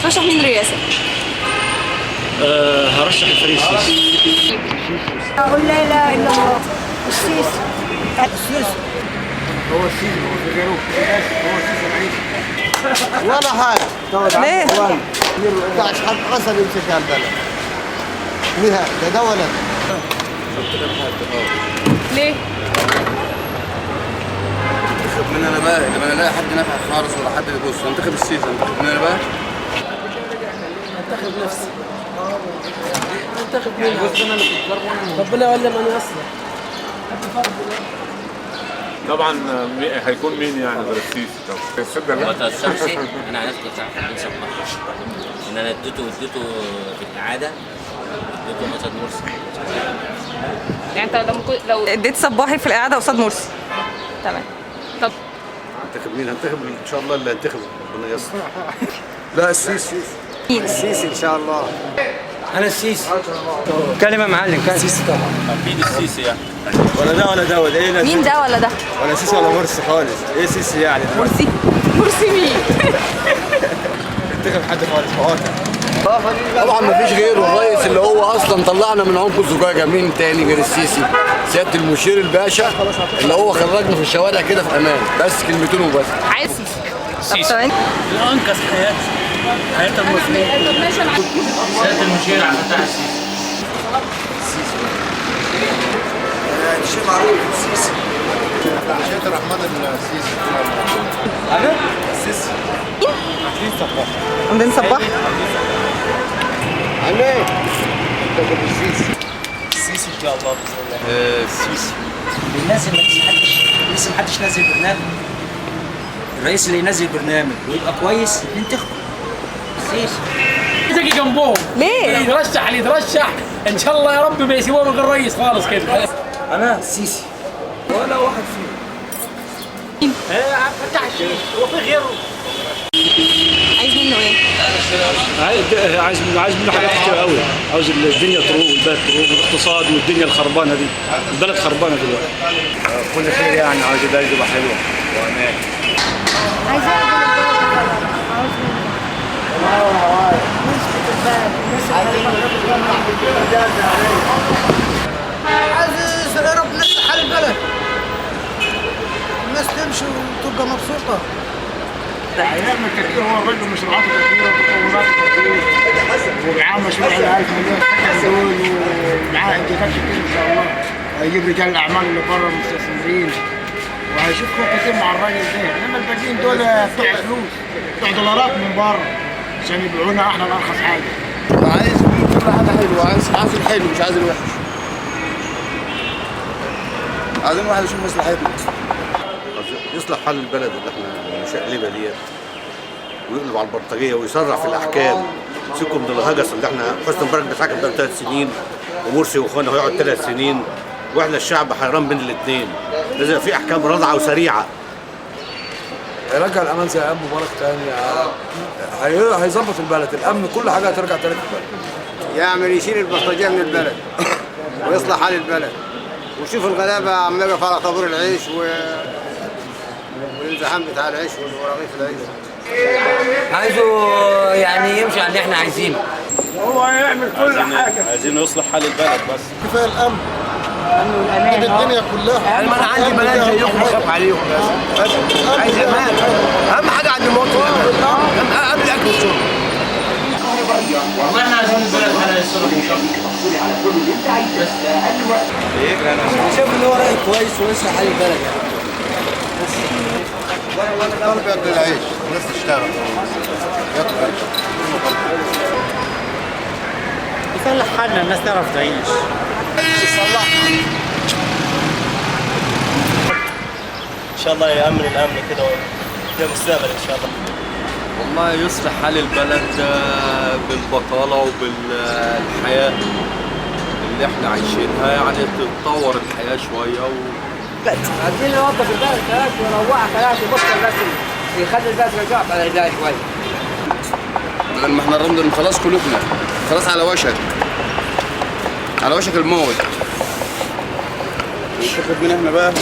هترشح مين رئاسة؟ هرشح الفريق السيسي. أقول لا إله إلا الله. السيسي. هو السيسي، هو في غيره، هو السيسي ولا حاجة. ليه؟ بتاع حد حصل يمسك البلد. نهائي ده ولا ليه؟ انتخب من انا بقى لما الاقي حد نافع خالص ولا حد يبص انتخب السيسي. انتخب من انا بقى انتخب نفسي. انتخب مين؟ ربنا يولي من يصلح. طبعا هيكون مين يعني غير السيسي؟ طبعا ما تأثرش. انا عرفت صباح ان انا اديته في الاعاده، اديته قصاد مرسي. يعني انت لو اديت صباحي في القعده قصاد مرسي. تمام. طب انتخب مين؟ هنتخب ان شاء الله اللي هنتخب ربنا ييسر. لا السيسي. مين؟ السيسي إن شاء الله. انا السيسي. كلمه معلم كان السيسي طبعا. اكيد السيسي يعني. ولا ده ولا ايه؟ مين ده ولا ده؟ ولا سيسي ولا مرسي خالص. ايه سيسي يعني؟ مرسي. مرسي مين؟ انتخب حد خالص مقاطع. طبعا ما فيش غيره الرئيس اللي هو اصلا طلعنا من عنق الزجاجه. مين تاني غير السيسي؟ سياده المشير الباشا اللي هو خرجنا في الشوارع كده في امان. بس كلمتين وبس. عايز سيسي. اللي انقذ حياه المسلمين. طب ماشي انا سياده المشير عبد الفتاح السيسي. شيء معروف السيسي. شيخ الرحمن السيسي. انا السيسي. عندنا صباح. عليه. انتخب السيسي. السيسي ان شاء الله باذن الله. السيسي. لازم لسه محدش نازل برنامج. الرئيس اللي ينزل برنامج ويبقى كويس ننتخبه. السيسي. تجي جنبهم ليه؟ يترشح اللي يترشح ان شاء الله يا رب ما يسيبوه من غير رئيس خالص كده. انا السيسي. ولا واحد فيهم. عبد الفتاح السيسي. هو في غيره؟ عايز منه ايه؟ عايز منه حاجات كتير قوي. عاوز الدنيا تروق والبلد تروق والاقتصاد والدنيا الخربانه دي. البلد خربانه دلوقتي. كل خير يعني. عاوز البلد تبقى حلوه وامان. عايز أعمل البلد. عاوز نسبة البلد. عايز يا رب نصلح حال البلد. الناس تمشي وتبقى مبسوطه. هيعمل كتير. هو الراجل مشروعاته كتيره وتطوراته كتير ومعاه مشروع ال 1000 مليون دول ومعاه انجازات كتير ان شاء الله. هيجيب رجال الاعمال اللي بره المستثمرين وهيشوف خير كتير مع الراجل ده. انما الباقيين دول بتوع فلوس بتوع دولارات من بره عشان يبيعونا احنا بارخص حاجه. عايز كل حاجه حلوه. عايز الحلو مش عايز الوحش. عايزين واحد يشوف مصلحتنا. يصلح حال البلد اللي احنا مشقلبه ديت ويقلب على البلطجيه ويسرع في الاحكام. سيبكم من الهجس اللي احنا حسني مبارك بيتحكم بقى 3 سنين ومرسي واخوانه هيقعد 3 سنين واحنا الشعب حيران بين الاثنين. لازم في احكام رادعه وسريعه. يرجع الامان زي ايام مبارك تاني. هيظبط البلد. الامن كل حاجه هترجع تاني في البلد. يعمل يشيل البلطجيه من البلد ويصلح حال البلد وشوف الغلابه عم يقف على طابور العيش والانزحام بتاع العيش ورغيف العيش. عايزه يعني يمشي على اللي احنا عايزينه. هو هيعمل كل حاجه. عايزين يصلح حال البلد بس. كفايه الامن. والأمان. الدنيا كلها. يعني ما انا عندي بلد زيكم بخاف عليهم. عايز امان. اهم حاجه عند المواطن الامان. قبل الاكل والشرب. والله احنا عايزين البلد على الصلح ان شاء الله. انا شايف ان هو راي كويس ويصلح حال البلد يعني. الأول بياكل العيش والناس تشتغل. يصلح حالنا الناس تعرف تعيش. يصلح. ان شاء الله يامن الامن كده وفي مستقبل ان شاء الله. والله يصلح حال البلد بالبطاله وبالحياه اللي احنا عايشينها. يعني تتطور الحياه شويه عايزين نوظف البلد ثلاث ويروقها ثلاث يبص الناس يخلي الناس رجعت على ايديها شويه. بدل ما احنا الرمل خلاص قلوبنا خلاص على وشك الموت. نستفيد من احنا بقى